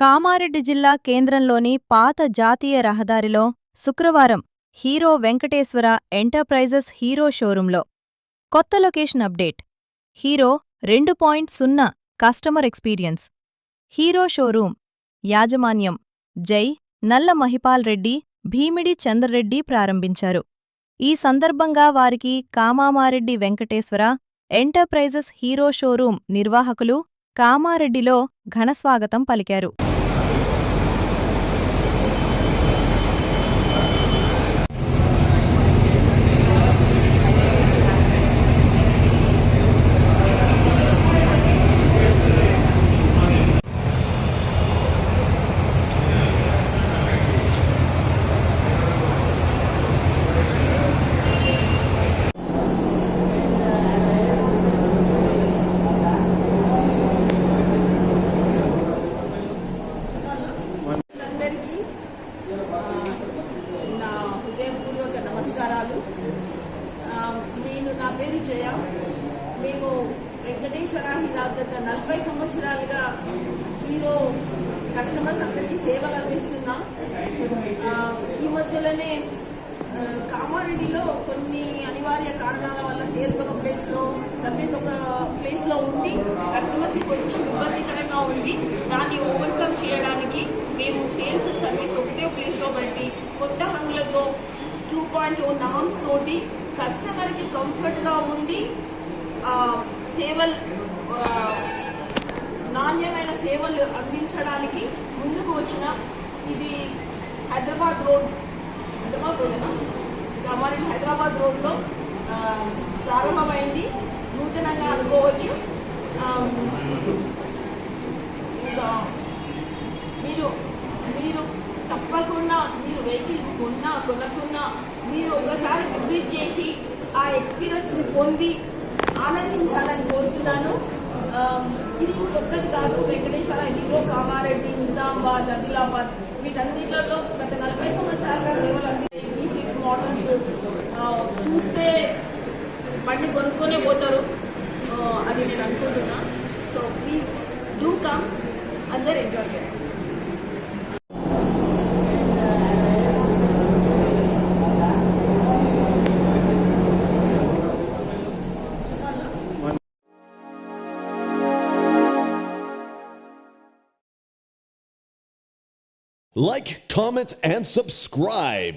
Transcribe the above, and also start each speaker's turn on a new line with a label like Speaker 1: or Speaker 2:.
Speaker 1: కామారెడ్డి జిల్లా కేంద్రంలోని పాత జాతీయ రహదారిలో శుక్రవారం హీరో వెంకటేశ్వర ఎంటర్ప్రైజెస్ హీరో షోరూంలో కొత్త location update. Hero 2.0 customer experience. Hero showroom యాజమాన్యం జై నల్ల మహిపాల్ రెడ్డి, భీమిడి చంద్రరెడ్డి ప్రారంభించారు. ఈ సందర్భంగా వారికి Kamareddy Venkateswara enterprises hero showroom నిర్వాహకులు కామారెడ్డిలో ఘనస్వాగతం పలికారు.
Speaker 2: నా హృదయపూర్వక నమస్కారాలు. నా పేరు జయ. మేము వెంకటేశ్వర హీరో గత 40 సంవత్సరాలుగా హీరో కస్టమర్స్ అందరికీ సేవలు అందిస్తున్నాం. ఈ మధ్యలోనే కామారెడ్డిలో కొన్ని అనివార్య కారణాల వల్ల సేల్స్ ఒక ప్లేస్లో, సర్వీస్ ఒక ప్లేస్లో ఉండి కస్టమర్స్కి కొంచెం ఇబ్బందికరంగా ఉంది. దాన్ని ఓవర్కమ్ చేయడానికి మేము సేల్స్ సర్వీస్ ఒకటే ప్లేస్లో పెట్టి కొత్త హంగులతో 2.0 నామ్స్ తోటి కస్టమర్కి కంఫర్ట్గా ఉండి సేవలు, నాణ్యమైన సేవలు అందించడానికి ముందుకు వచ్చిన ఇది హైదరాబాద్ రోడ్నా కామారెడ్డి హైదరాబాద్ రోడ్లో ప్రారంభమైంది. నూతనంగా అనుకోవచ్చు. మీరు తప్పకుండా మీరు వెహికల్ కొనకున్నా మీరు ఒకసారి విజిట్ చేసి ఆ ఎక్స్పీరియన్స్ని పొంది ఆనందించాలని కోరుతున్నాను. ఇది కొత్తది కాదు. వెంకటేశ్వర హీరో కామారెడ్డి, నిజామాబాద్, ఆదిలాబాద్ వీటన్నిటిలో గత 40 సంవత్సరాలుగా సేవలు అందించే V6 మోడల్స్ చూస్తే బండి కొనుక్కొనే పోతారు అని నేను అనుకుంటున్నా. సో ప్లీజ్ డూ కమ్, అందరు ఎంజాయ్ చేయండి.
Speaker 3: Like, comment, and subscribe.